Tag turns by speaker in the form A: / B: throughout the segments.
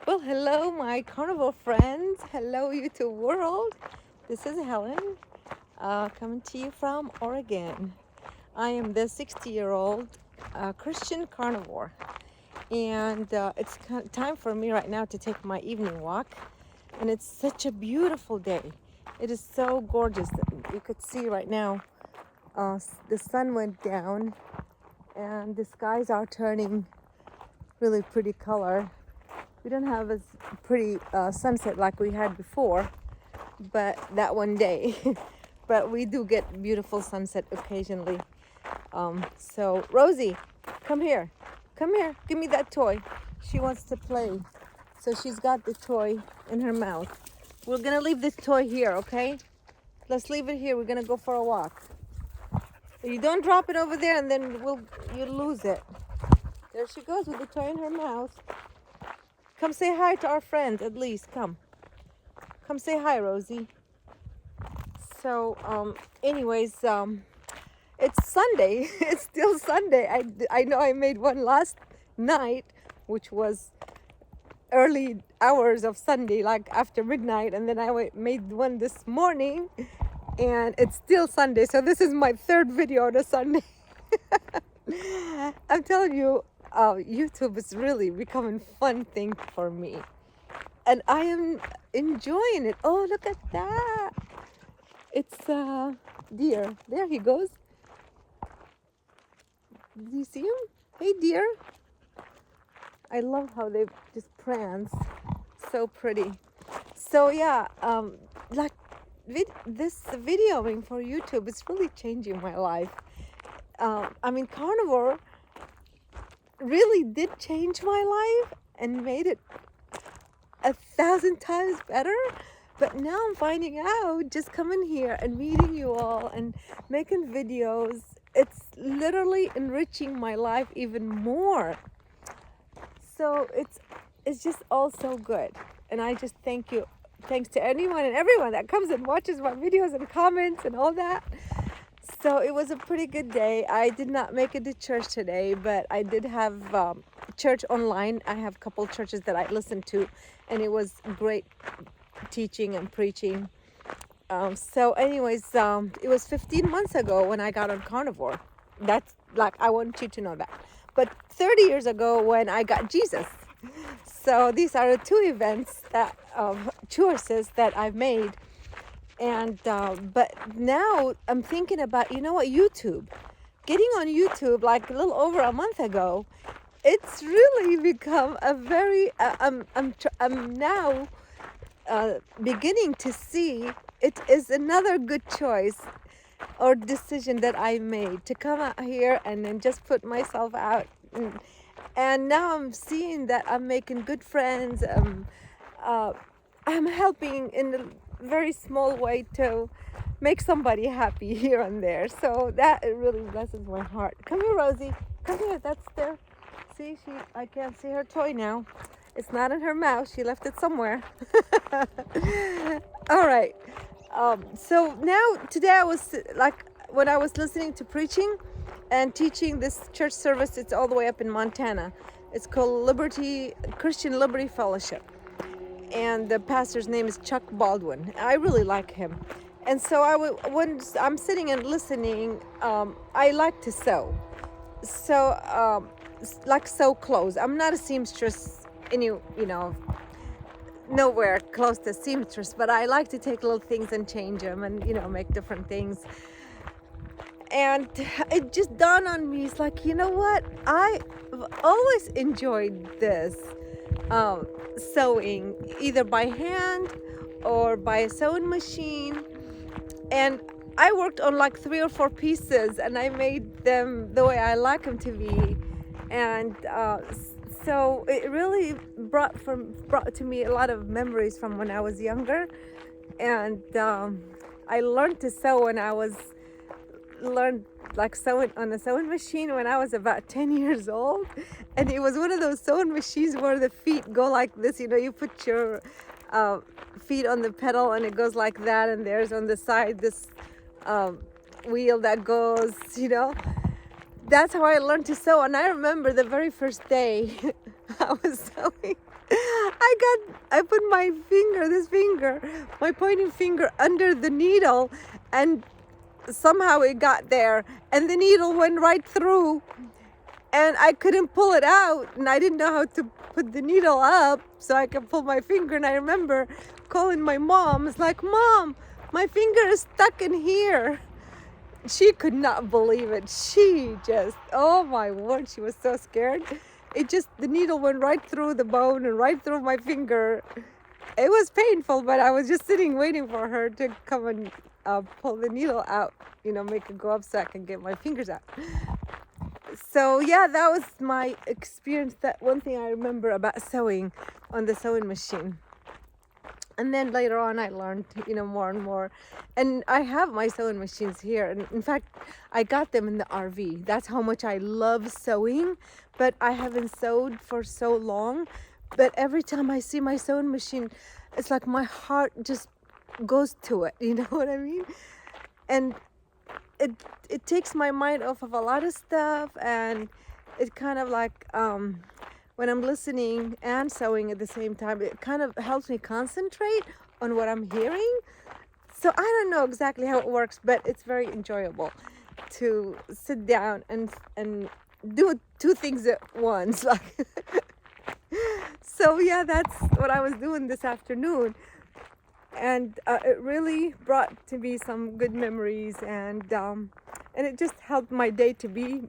A: Well, hello, my carnivore friends. Hello, YouTube world. This is Helen, coming to you from Oregon. I am the 60-year-old Christian carnivore, and it's time for me right now to take my evening walk. And it's such a beautiful day. It is so gorgeous. You could see right now the sun went down, and the skies are turning really pretty color. We don't have as pretty sunset like we had before, but that one day. But we do get beautiful sunset occasionally. So Rosie, come here. Come here. Give me that toy. She wants to play. So she's got the toy in her mouth. We're gonna leave this toy here, okay? Let's leave it here. We're gonna go for a walk. You don't drop it over there and then you lose it. There she goes with the toy in her mouth. Come say hi to our friends at least. Come say hi, Rosie. So anyways, it's Sunday. It's still Sunday. I know I made one last night, which was early hours of Sunday, like after midnight, and then I made one this morning, and it's still Sunday. So this is my third video on a Sunday. I'm telling you, YouTube is really becoming a fun thing for me, and I am enjoying it. Oh, look at that! It's deer. There he goes. Do you see him? Hey, deer. I love how they just prance. So pretty. So yeah, like this videoing for YouTube is really changing my life. I mean, carnivore really did change my life and made it 1,000 times better. But now I'm finding out, just coming here and meeting you all and making videos, it's literally enriching my life even more. So it's just all so good. And I just thank you. Thanks to anyone and everyone that comes and watches my videos and comments and all that. So it was a pretty good day. I did not make it to church today, but I did have church online. I have a couple churches that I listened to, and it was great teaching and preaching. So anyways, it was 15 months ago when I got on carnivore. That's like, I want you to know that. But 30 years ago when I got Jesus. So these are the two events that choices that I've made. And but now I'm thinking about, you know what, YouTube. Getting on YouTube like a little over a month ago, it's really become a very I'm now beginning to see it is another good choice or decision that I made to come out here and then just put myself out. And now I'm seeing that I'm making good friends. I'm helping in a very small way to make somebody happy here and there. So that it really blesses my heart. Come here, Rosie. Come here. That's there. See, I can't see her toy now. It's not in her mouth. She left it somewhere. All right. So now today I was like, when I was listening to preaching and teaching this church service, it's all the way up in Montana. It's called Christian Liberty Fellowship. And the pastor's name is Chuck Baldwin. I really like him. And so when I'm sitting and listening, I like to sew. So like sew clothes. I'm not a seamstress, nowhere close to seamstress, but I like to take little things and change them and, make different things. And it just dawned on me, it's like, you know what? I've always enjoyed this sewing, either by hand or by a sewing machine. And I worked on like 3 or 4 pieces and I made them the way I like them to be. And so it really brought to me a lot of memories from when I was younger. And I learned to sew when I learned like sewing on a sewing machine when I was about 10 years old. And it was one of those sewing machines where the feet go like this, you put your feet on the pedal and it goes like that, and there's on the side this wheel that goes, That's how I learned to sew. And I remember the very first day I was sewing, I I put my finger, my pointing finger under the needle, and somehow it got there, and the needle went right through, and I couldn't pull it out, and I didn't know how to put the needle up so I could pull my finger. And I remember calling my mom. It's like, Mom, my finger is stuck in here. She could not believe it. She just, oh my word, she was so scared. The needle went right through the bone and right through my finger. It was painful, but I was just sitting waiting for her to come and pull the needle out, make it go up so I can get my fingers out. So yeah, that was my experience. That one thing I remember about sewing on the sewing machine. And then later on I learned, more and more. And I have my sewing machines here. And in fact, I got them in the RV. That's how much I love sewing. But I haven't sewed for so long. But every time I see my sewing machine, it's like my heart just goes to it. You know what I mean? And it takes my mind off of a lot of stuff. And it kind of like... when I'm listening and sewing at the same time, it kind of helps me concentrate on what I'm hearing. So I don't know exactly how it works, but it's very enjoyable to sit down and do two things at once. Like, so yeah, that's what I was doing this afternoon. And it really brought to me some good memories, and it just helped my day to be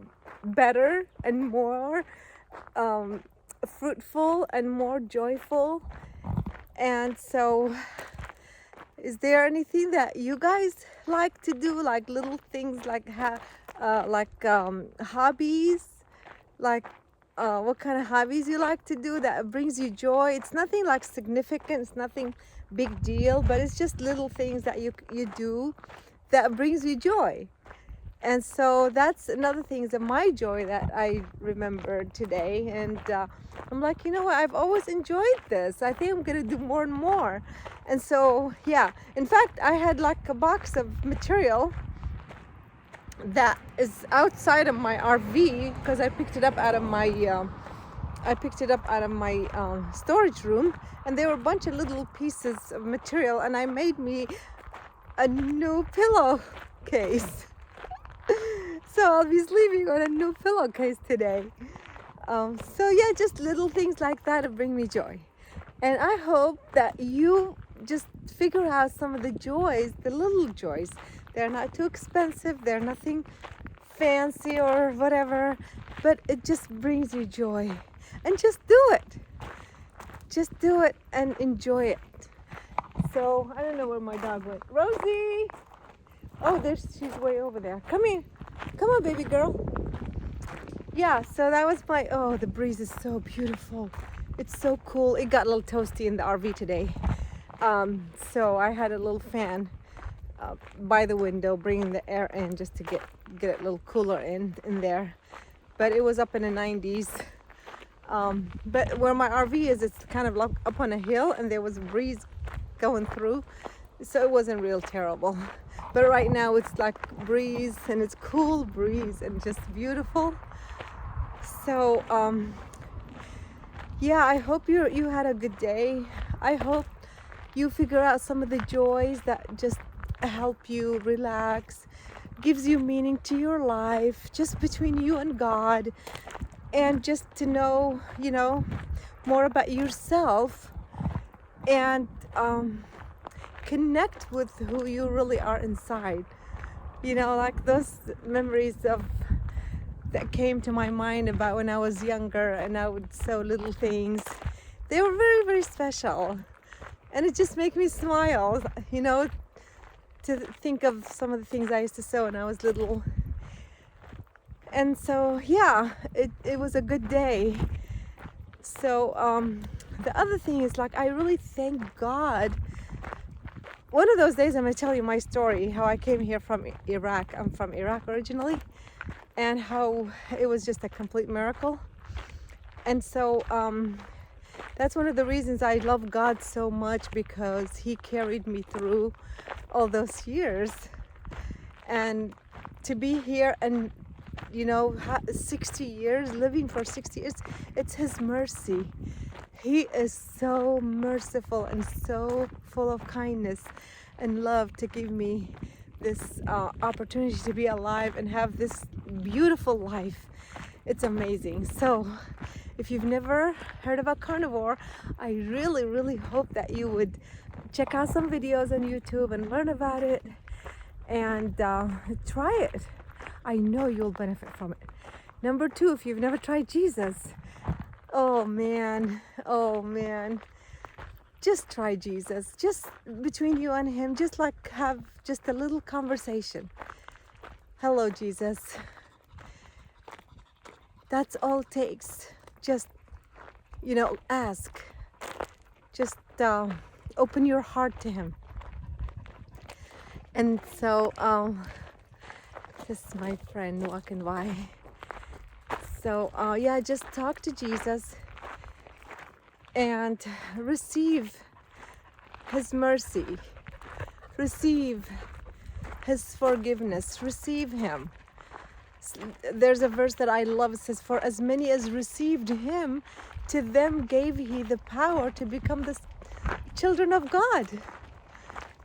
A: better and more fruitful and more joyful. And so, is there anything that you guys like to do, like little things, like hobbies, like what kind of hobbies you like to do that brings you joy? It's nothing like significant, it's nothing big deal, but it's just little things that you do that brings you joy. And so that's another thing, is my joy that I remembered today. And I'm like, you know what, I've always enjoyed this. I think I'm going to do more and more. And so, yeah. In fact, I had like a box of material that is outside of my RV, because I picked it up out of my storage room. And there were a bunch of little pieces of material. And I made me a new pillowcase. So I'll be sleeping on a new pillowcase today. So yeah, just little things like that bring me joy. And I hope that you just figure out some of the joys, the little joys. They're not too expensive. They're nothing fancy or whatever, but it just brings you joy. And just do it. Just do it and enjoy it. So I don't know where my dog went. Rosie! Oh, she's way over there. Come here. Come on, baby girl. Yeah, so that was the breeze is so beautiful. It's so cool. It got a little toasty in the RV today. So I had a little fan by the window, bringing the air in just to get it a little cooler in there. But it was up in the 90s. But where my RV is, it's kind of up on a hill, and there was a breeze going through. So it wasn't real terrible. But right now it's like breeze, and it's cool breeze and just beautiful. So yeah, I hope you had a good day. I hope you figure out some of the joys that just help you relax, gives you meaning to your life, just between you and God, and just to know, more about yourself, and connect with who you really are inside. Like those memories that came to my mind about when I was younger and I would sew little things. They were very, very special. And it just makes me smile, to think of some of the things I used to sew when I was little. And so, yeah, it was a good day. So the other thing is, like, I really thank God. One of those days I'm going to tell you my story, how I came here from Iraq. I'm from Iraq originally, and how it was just a complete miracle. And so that's one of the reasons I love God so much, because He carried me through all those years. And to be here and 60 years, living for 60 years, it's His mercy, He is so merciful and so full of kindness and love to give me this opportunity to be alive and have this beautiful life. It's amazing. So if you've never heard about Carnivore, I really, really hope that you would check out some videos on YouTube and learn about it and try it. I know you'll benefit from it. Number two, if you've never tried Jesus, oh man, just try Jesus. Just between you and him, just like have just a little conversation. Hello, Jesus. That's all it takes. Just, ask. Just open your heart to him. And so, this is my friend walking by. So, yeah, just talk to Jesus and receive his mercy, receive his forgiveness, receive him. There's a verse that I love. It says, for as many as received him, to them gave he the power to become the children of God.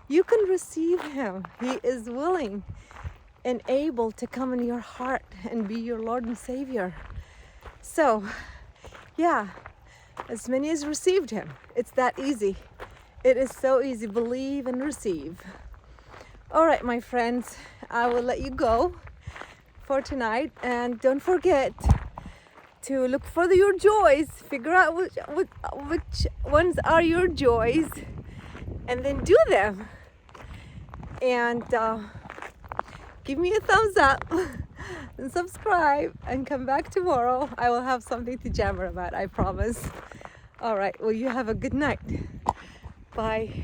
A: You can receive him. He is willing and able to come in your heart and be your Lord and Savior. So, yeah, as many as received him. It's that easy. It is so easy. Believe and receive. All right, my friends, I will let you go for tonight. And don't forget to look for your joys. Figure out which ones are your joys and then do them. And give me a thumbs up and subscribe and come back tomorrow. I will have something to jammer about, I promise. All right, well, you have a good night. Bye.